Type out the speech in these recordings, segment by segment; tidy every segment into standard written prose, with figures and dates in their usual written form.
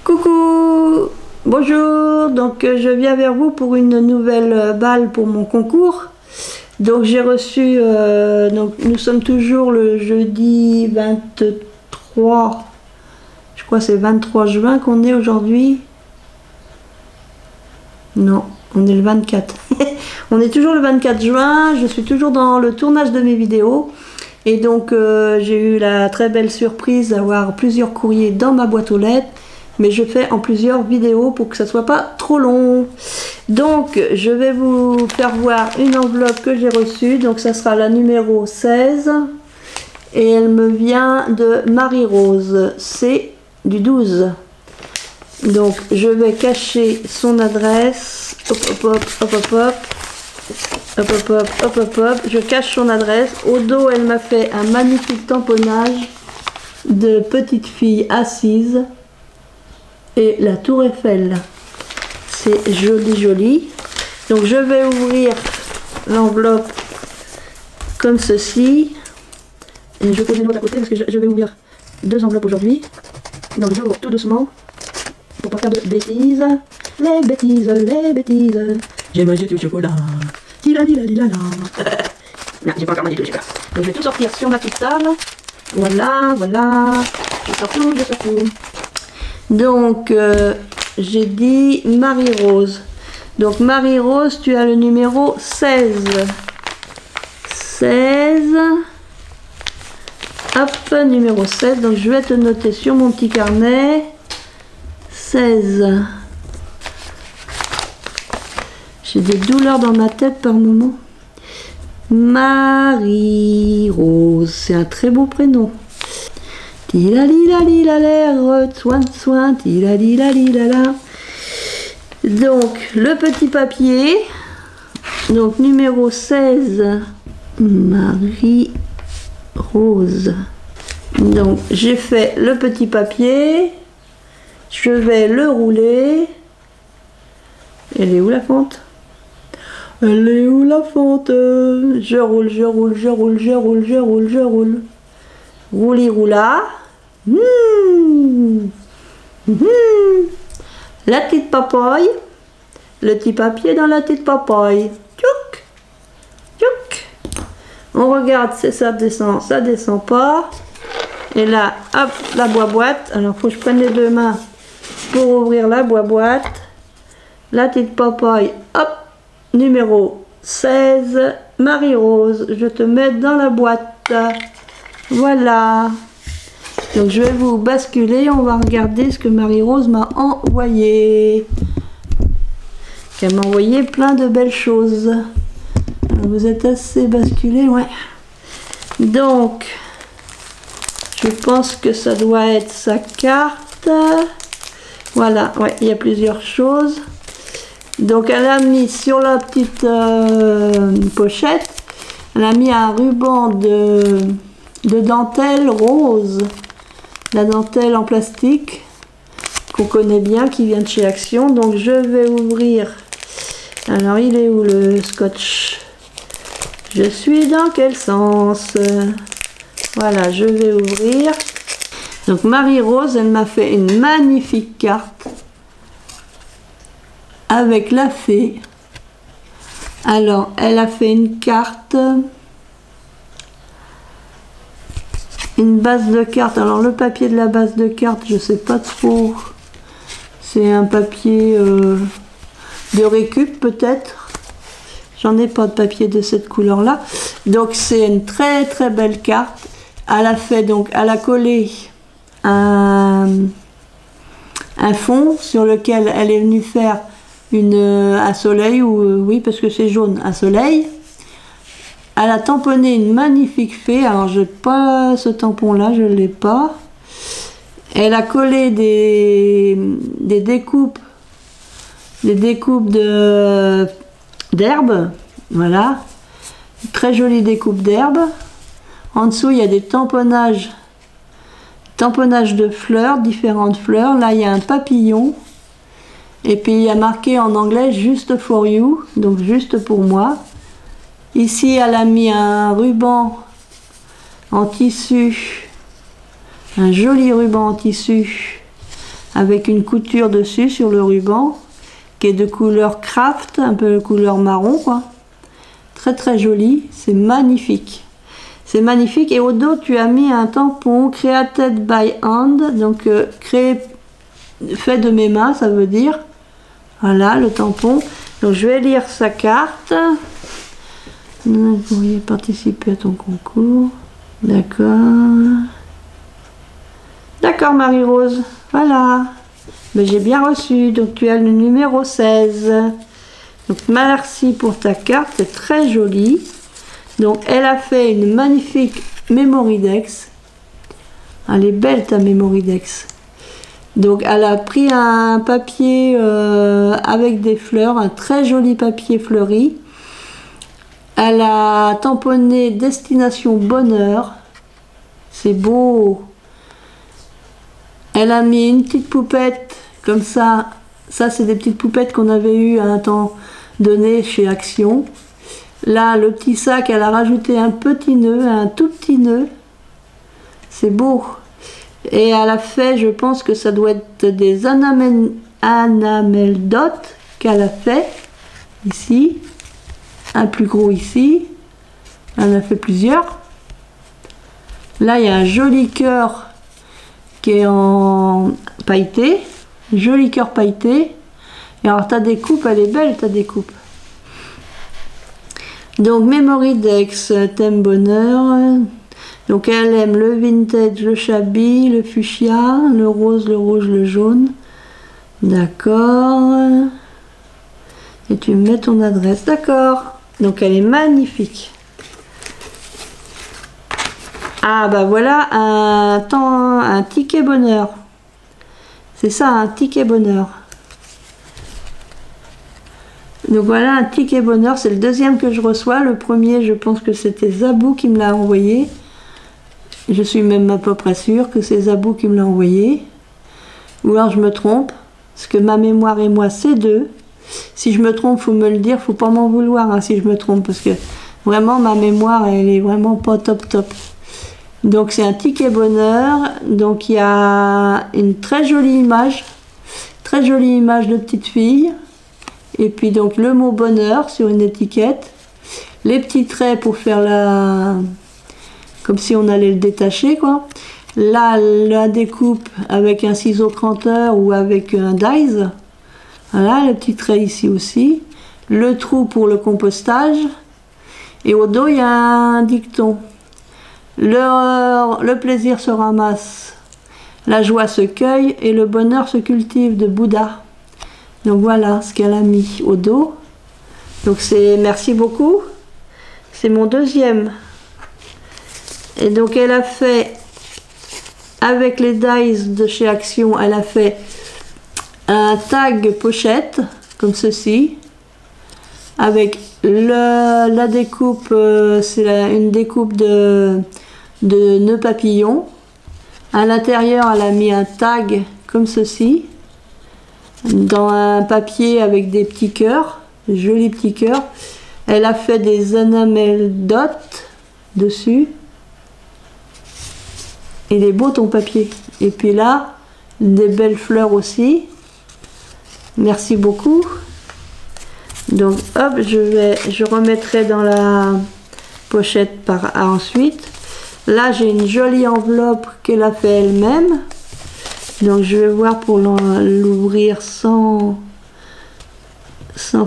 Coucou, bonjour, donc je viens vers vous pour une nouvelle balle pour mon concours. Donc j'ai reçu, donc nous sommes toujours le jeudi 23, je crois que c'est 23 juin qu'on est aujourd'hui. Non, on est le 24. On est toujours le 24 juin, je suis toujours dans le tournage de mes vidéos. Et donc j'ai eu la très belle surprise d'avoir plusieurs courriers dans ma boîte aux lettres. Mais je fais en plusieurs vidéos pour que ça soit pas trop long. Donc je vais vous faire voir une enveloppe que j'ai reçue. Donc ça sera la numéro 16. Et elle me vient de Marie-Rose. C'est du 12. Donc je vais cacher son adresse. Hop hop hop hop hop hop. Hop hop hop hop hop hop. Je cache son adresse. Au dos elle m'a fait un magnifique tamponnage de petite fille assise. Et la tour Eiffel, c'est joli joli. Donc je vais ouvrir l'enveloppe comme ceci. Et je pose une autre à côté parce que je vais ouvrir deux enveloppes aujourd'hui. Donc j'ouvre tout doucement pour pas faire de bêtises. Les bêtises, les bêtises. J'ai mangé tout le chocolat. Tila tila tila la. Non, j'ai pas encore mangé tout le chocolat. Donc je vais tout sortir sur ma petite table. Voilà, voilà. Je sors tout, je sors tout. Donc, j'ai dit Marie-Rose. Donc, Marie-Rose, tu as le numéro 16. 16. Hop, numéro 16. Donc, je vais te noter sur mon petit carnet. 16. J'ai des douleurs dans ma tête par moment. Marie-Rose. C'est un très beau prénom. Donc le petit papier, donc numéro 16, Marie-Rose. Donc j'ai fait le petit papier, je vais le rouler. Elle est où la fente? Elle est où la fente? Je roule, je roule, je roule, je roule, je roule, je roule. Rouli roula. La petite papaye. Le petit papier dans la petite papaye. Tchouk. Tchouk. On regarde si ça descend pas. Et là, hop, la boîte. Alors, faut que je prenne les deux mains pour ouvrir la boîte. La petite papaye, hop, numéro 16, Marie-Rose. Je te mets dans la boîte. Voilà. Donc je vais vous basculer, on va regarder ce que Marie-Rose m'a envoyé. Elle m'a envoyé plein de belles choses. Alors, vous êtes assez basculé, ouais. Donc, je pense que ça doit être sa carte. Voilà, ouais, il y a plusieurs choses. Donc elle a mis sur la petite pochette, elle a mis un ruban de dentelle rose. La dentelle en plastique qu'on connaît bien, qui vient de chez Action. Donc je vais ouvrir. Alors il est où le scotch? Je suis dans quel sens? Voilà, je vais ouvrir. Donc Marie-Rose, elle m'a fait une magnifique carte avec la fée. Alors elle a fait une carte. Une base de carte. Alors le papier de la base de carte, je sais pas trop. C'est un papier de récup peut-être. J'en ai pas de papier de cette couleur là. Donc c'est une très très belle carte. Elle a fait donc, elle a collé un fond sur lequel elle est venue faire un soleil, ou oui parce que c'est jaune, un soleil. Elle a tamponné une magnifique fée. Alors je n'ai pas ce tampon là, je ne l'ai pas. Elle a collé des découpes d'herbes. Voilà, très jolie découpe d'herbes. En dessous il y a des tamponnages de fleurs, différentes fleurs. Là il y a un papillon. Et puis il y a marqué en anglais juste for you, donc juste pour moi. Ici, elle a mis un ruban en tissu, un joli ruban en tissu avec une couture dessus sur le ruban qui est de couleur craft, un peu de couleur marron quoi. Très très joli, c'est magnifique. C'est magnifique. Et au dos, tu as mis un tampon created by hand, donc créé, fait de mes mains, ça veut dire. Voilà le tampon. Donc je vais lire sa carte. Vous pourriez participer à ton concours. D'accord. D'accord Marie-Rose. Voilà. Mais j'ai bien reçu. Donc tu as le numéro 16. Donc merci pour ta carte, c'est très joli. Donc elle a fait une magnifique Memoridex. Elle est belle ta Memoridex. Donc elle a pris un papier avec des fleurs, un très joli papier fleuri. Elle a tamponné Destination Bonheur. C'est beau. Elle a mis une petite poupette comme ça. Ça c'est des petites poupettes qu'on avait eues à un temps donné chez Action. Là, le petit sac, elle a rajouté un petit nœud, un tout petit nœud. C'est beau. Et elle a fait, je pense que ça doit être des anamel dot qu'elle a fait. Ici. Un plus gros ici. Elle en a fait plusieurs. Là, il y a un joli cœur qui est en pailleté. Joli cœur pailleté. Et alors, ta découpe, elle est belle, ta découpe. Donc Memoridex, thème bonheur. Donc elle aime le vintage, le shabby, le fuchsia, le rose, le rouge, le jaune. D'accord. Et tu mets ton adresse. D'accord. Donc elle est magnifique. Ah bah voilà un ticket bonheur. C'est ça, un ticket bonheur. Donc voilà un ticket bonheur, c'est le deuxième que je reçois. Le premier, je pense que c'était Zabou qui me l'a envoyé. Je suis même à peu près sûre que c'est Zabou qui me l'a envoyé. Ou alors je me trompe, parce que ma mémoire et moi, c'est deux. Si je me trompe, il faut me le dire, faut pas m'en vouloir hein, si je me trompe, parce que vraiment ma mémoire, elle est vraiment pas top top. Donc c'est un ticket bonheur, donc il y a une très jolie image de petite fille. Et puis donc le mot bonheur sur une étiquette, les petits traits pour faire la, comme si on allait le détacher quoi. Là la découpe avec un ciseau cranteur ou avec un dies. Voilà le petit trait ici aussi. Le trou pour le compostage. Et au dos il y a un dicton. Le plaisir se ramasse, la joie se cueille et le bonheur se cultive de Bouddha. Donc voilà ce qu'elle a mis au dos. Donc c'est merci beaucoup. C'est mon deuxième. Et donc elle a fait avec les dies de chez Action, elle a fait un tag pochette comme ceci. Avec la découpe, c'est une découpe de nœuds papillons. À l'intérieur, elle a mis un tag comme ceci. Dans un papier avec des petits cœurs, de jolis petits cœurs. Elle a fait des enamel dots dessus. Il est beau ton papier. Et puis là, des belles fleurs aussi. Merci beaucoup. Donc hop, je remettrai dans la pochette par ensuite. Là, j'ai une jolie enveloppe qu'elle a fait elle-même. Donc je vais voir pour l'ouvrir sans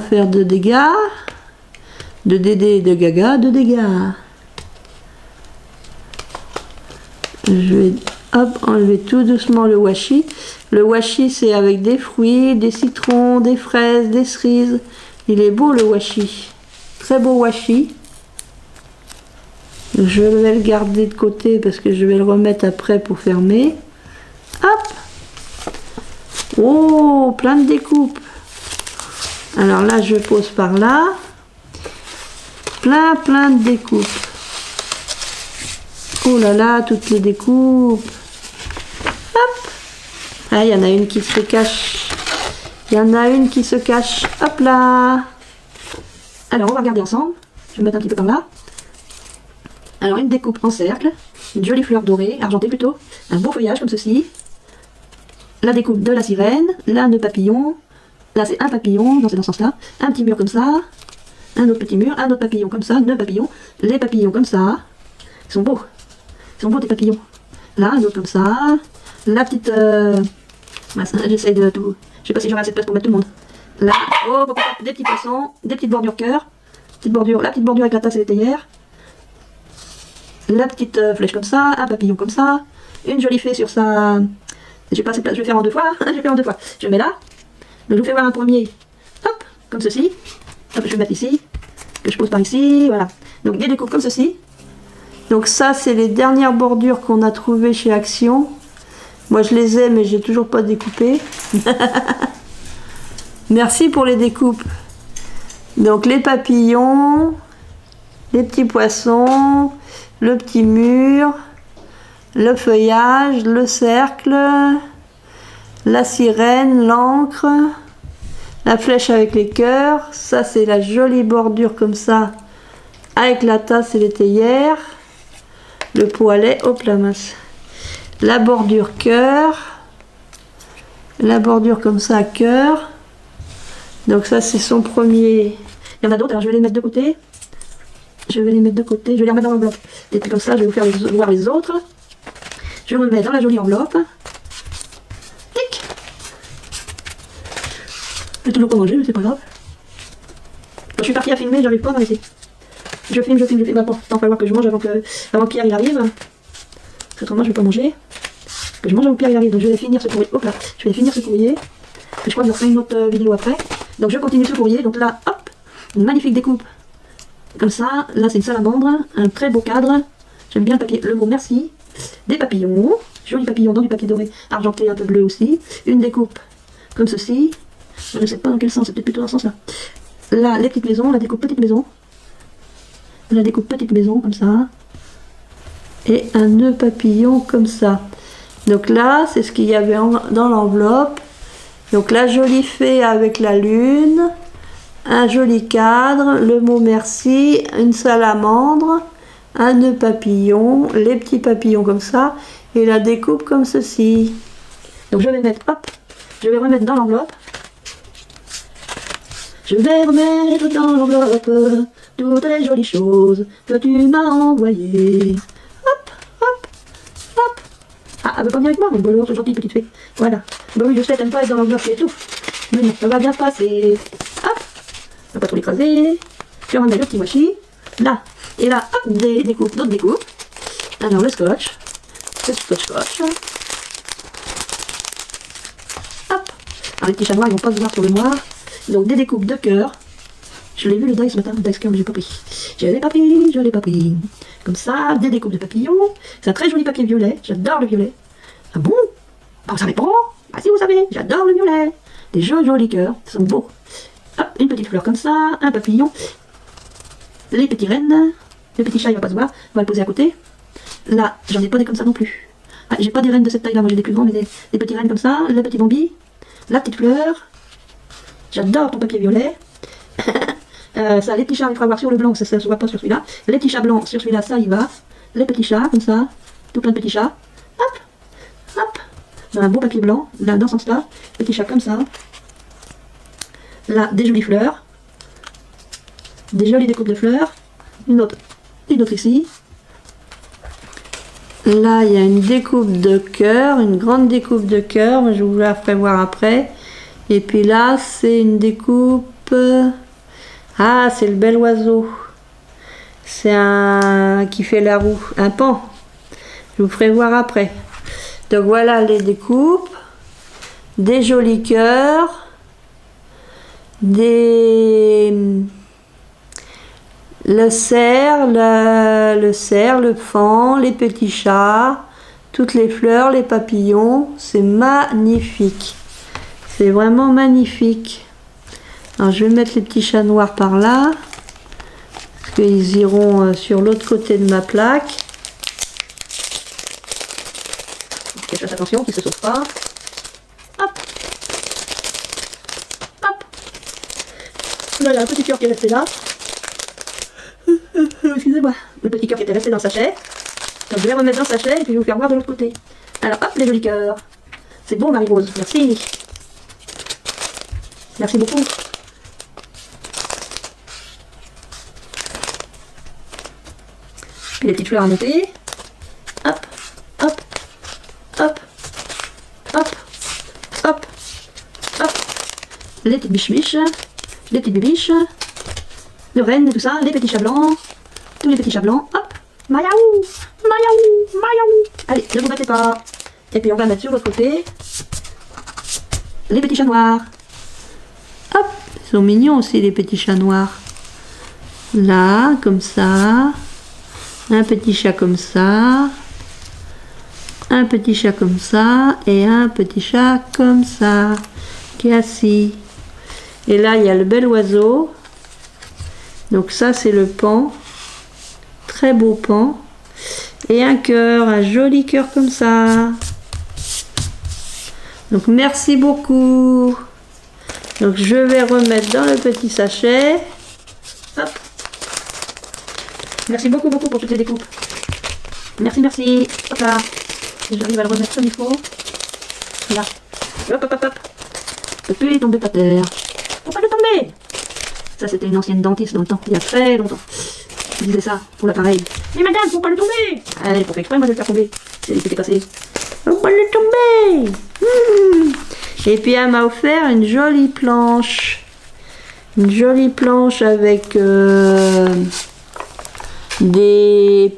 faire de dégâts. De dédé, de gaga, de dégâts. Je vais hop, enlever tout doucement le washi. Le washi c'est avec des fruits, des citrons, des fraises, des cerises. Il est beau le washi. Très beau washi. Je vais le garder de côté parce que je vais le remettre après pour fermer. Hop. Oh, plein de découpes. Alors là, je pose par là. Plein de découpes. Oh là là, toutes les découpes. Hop. Ah, il y en a une qui se cache. Il y en a une qui se cache. Hop là. Alors, on va regarder ensemble. Je vais mettre un petit peu comme là. Alors une découpe en cercle, une jolie fleur dorée, argentée plutôt, un beau feuillage comme ceci, la découpe de la sirène, là un nœud papillon, là c'est un papillon, c'est dans ce sens-là, un petit mur comme ça, un autre petit mur, un autre papillon comme ça, nœud papillon, les papillons comme ça, ils sont beaux tes papillons. Là un autre comme ça, la petite, j'essaie de tout, je sais pas si j'aurai assez de place pour mettre tout le monde. Là, oh, des petits poissons, des petites bordures cœur, la petite bordure avec la tasse et les théières. La petite flèche comme ça, un papillon comme ça, une jolie fée sur sa... J'ai pas assez de place, je vais faire en deux fois, Je mets là, donc je vous fais voir un premier, hop, comme ceci, hop, je vais mettre ici, que je pose par ici, voilà. Donc des découpes comme ceci. Donc ça, c'est les dernières bordures qu'on a trouvées chez Action. Moi je les ai, mais j'ai toujours pas découpé. Merci pour les découpes. Donc les papillons, les petits poissons, le petit mur, le feuillage, le cercle, la sirène, l'encre, la flèche avec les cœurs. Ça c'est la jolie bordure comme ça avec la tasse et les théières, le poêlet, hop la masse, la bordure cœur, la bordure comme ça cœur. Donc ça c'est son premier. Il y en a d'autres, alors je vais les mettre de côté. Je vais les remettre dans l'enveloppe. Et puis comme ça, je vais vous faire voir les autres. Je remets dans la jolie enveloppe. Tic. J'ai toujours pas mangé, mais c'est pas grave. Quand je suis partie à filmer, j'arrive pas à m'arrêter. Je filme. Maintenant, il va falloir que je mange avant que Pierre il arrive. Parce qu'autrement, je vais pas manger. Que je mange avant que Pierre il arrive. Donc je vais finir ce courrier. Hop là, je vais finir ce courrier. Et je crois que je ferai une autre vidéo après. Donc je continue ce courrier. Donc là, hop, une magnifique découpe. Comme ça, là c'est une salamandre, un très beau cadre. J'aime bien le papier, le mot merci. Des papillons, jolis papillons dans du papier doré, argenté, un peu bleu aussi. Une découpe comme ceci. Je ne sais pas dans quel sens, c'est peut-être plutôt dans ce sens-là. Là, les petites maisons, la découpe petite maison. La découpe petite maison comme ça. Et un nœud papillon comme ça. Donc là, c'est ce qu'il y avait dans l'enveloppe. Donc la jolie fée avec la lune. Un joli cadre, le mot merci, une salamandre, un nœud papillon, les petits papillons comme ça, et la découpe comme ceci. Donc je vais mettre, hop, je vais remettre dans l'enveloppe. Je vais remettre dans l'enveloppe toutes les jolies choses que tu m'as envoyées. Hop, hop, hop. Ah, elle veut pas venir avec moi, mon bolo, c'est gentil, petite fée. Voilà. Bah oui, je sais, t'aimes pas être dans l'enveloppe et tout. Mais non, ça va bien se passer. Hop. On va pas trop l'écraser. Je remets le petit washi. Là. Et là, hop, des découpes, d'autres découpes. Alors le scotch. Hop. Alors les petits chats noirs, ils vont pas se voir sur le noir. Donc des découpes de cœur. Je l'ai vu le die ce matin, le dice cœur, mais j'ai pas pris. Je l'ai pas pris. Comme ça, des découpes de papillons. C'est un très joli papier violet. J'adore le violet. Ah bon? Bah, vous savez pas? Bah si vous savez, j'adore le violet. Des jolis cœurs, ils sont beaux. Hop, une petite fleur comme ça, un papillon, les petits rennes, le petit chat il va pas se voir, on va le poser à côté. Là, j'en ai pas des comme ça non plus. Ah, j'ai pas des rennes de cette taille là, moi j'ai des plus grands, mais des petits rennes comme ça, le petit Bambi, la petite fleur. J'adore ton papier violet. Ça, les petits chats, il faudra voir sur le blanc, ça se voit pas sur celui-là. Les petits chats blancs sur celui-là, ça y va. Les petits chats comme ça, tout plein de petits chats. Hop, hop. Un beau papier blanc, là dans ce sens-là, petit chat comme ça. Là, des jolies fleurs, des jolies découpes de fleurs, une autre ici. Là, il y a une découpe de cœur, une grande découpe de cœur, je vous la ferai voir après. Et puis là, c'est une découpe... Ah, c'est le bel oiseau. C'est un qui fait la roue, un pan. Je vous ferai voir après. Donc voilà les découpes, des jolis cœurs. Le cerf, le faon, les petits chats, toutes les fleurs, les papillons, c'est magnifique. C'est vraiment magnifique. Alors je vais mettre les petits chats noirs par là, parce qu'ils iront sur l'autre côté de ma plaque. Je fasse attention qu'ils ne se sauvent pas. Hop. Hop. Voilà, un petit cœur qui est resté là. Excusez-moi. Le petit cœur qui était resté dans le sachet. Donc je vais remettre dans le sachet et puis je vais vous faire voir de l'autre côté. Alors hop, les jolis cœurs. C'est bon Marie-Rose, merci. Merci beaucoup. Puis les petites fleurs à monter. Hop, hop, hop, hop, hop, hop. Les petites biches-biches, les petites bibiches, le renne et tout ça, les petits chats blancs, tous les petits chats blancs. Hop, mayaou, mayaou, mayaou. Allez, ne vous battez pas. Et puis on va mettre sur l'autre côté les petits chats noirs. Hop, ils sont mignons aussi les petits chats noirs. Là, comme ça. Un petit chat comme ça. Un petit chat comme ça. Et un petit chat comme ça. Qui est assis. Et là, il y a le bel oiseau. Donc ça, c'est le paon. Très beau paon. Et un cœur, un joli cœur comme ça. Donc merci beaucoup. Donc je vais remettre dans le petit sachet. Hop. Merci beaucoup pour toutes ces découpes. Merci, merci. Hop là. J'arrive à le remettre comme il faut. Là. Hop, hop, hop, hop. Ne peut plus tomber par terre. Faut pas le tomber. Ça c'était une ancienne dentiste dans le temps, il y a très longtemps. Je disais ça pour l'appareil. Mais madame, faut pas le tomber. Allez, pour faire exprès, moi je vais le faire tomber. C'était cassé. Faut pas le tomber. Et puis elle m'a offert une jolie planche. Une jolie planche avec des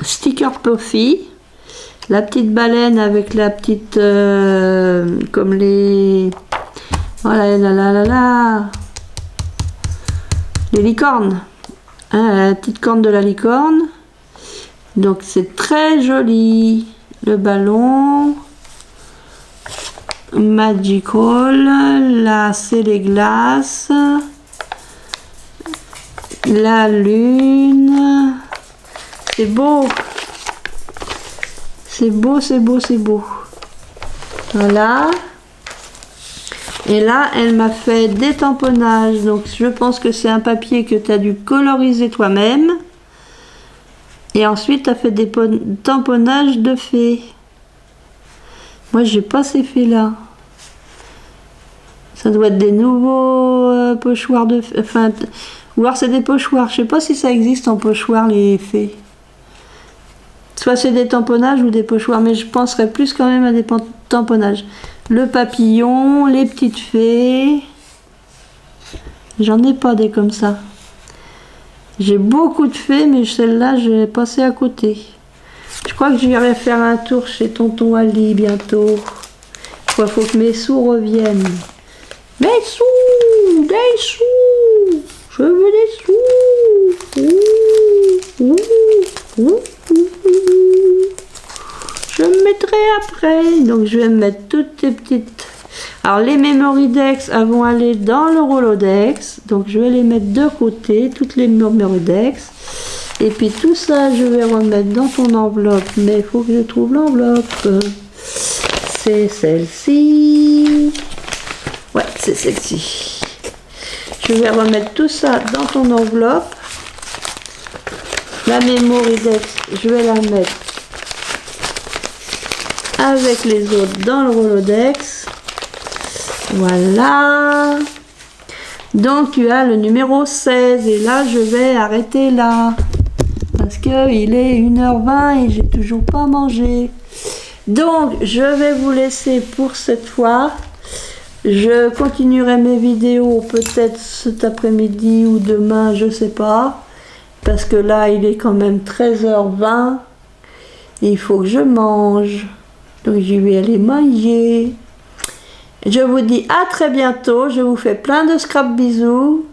stickers Puffy. La petite baleine avec la petite... comme les... Voilà, les licornes. Hein, la petite corne de la licorne. Donc c'est très joli. Le ballon. Magical. Là c'est les glaces. La lune. C'est beau. C'est beau, c'est beau, c'est beau. Voilà. Et là, elle m'a fait des tamponnages. Donc, je pense que c'est un papier que tu as dû coloriser toi-même. Et ensuite, tu as fait des tamponnages de fées. Moi, j'ai pas ces fées-là. Ça doit être des nouveaux pochoirs de fées. Enfin, ou alors c'est des pochoirs. Je sais pas si ça existe en pochoir, les fées. Soit c'est des tamponnages ou des pochoirs. Mais je penserais plus quand même à des tamponnages. Le papillon, les petites fées. J'en ai pas des comme ça. J'ai beaucoup de fées, mais celle-là, je vais passer à côté. Je crois que j'irai faire un tour chez Tonton Ali bientôt. Il faut que mes sous reviennent. Mes sous! Des sous! Je veux des sous! Je me mettrai après. Donc je vais mettre toutes les petites... Alors les Memoridex vont aller dans le Rolodex. Donc je vais les mettre de côté, toutes les Memoridex. Et puis tout ça, je vais remettre dans ton enveloppe. Mais il faut que je trouve l'enveloppe. C'est celle-ci. Ouais, c'est celle-ci. Je vais remettre tout ça dans ton enveloppe. La Memoridex, je vais la mettre avec les autres dans le Rolodex. Voilà. Donc tu as le numéro 16 et là je vais arrêter là parce que il est 1h20 et j'ai toujours pas mangé. Donc je vais vous laisser pour cette fois. Je continuerai mes vidéos peut-être cet après-midi ou demain, je sais pas, parce que là il est quand même 13h20 et il faut que je mange. Donc je vais aller manger. Je vous dis à très bientôt. Je vous fais plein de scrap bisous.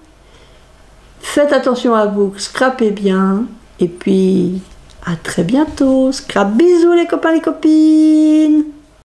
Faites attention à vous, scrapez bien. Et puis à très bientôt. Scrap bisous les copains, les copines.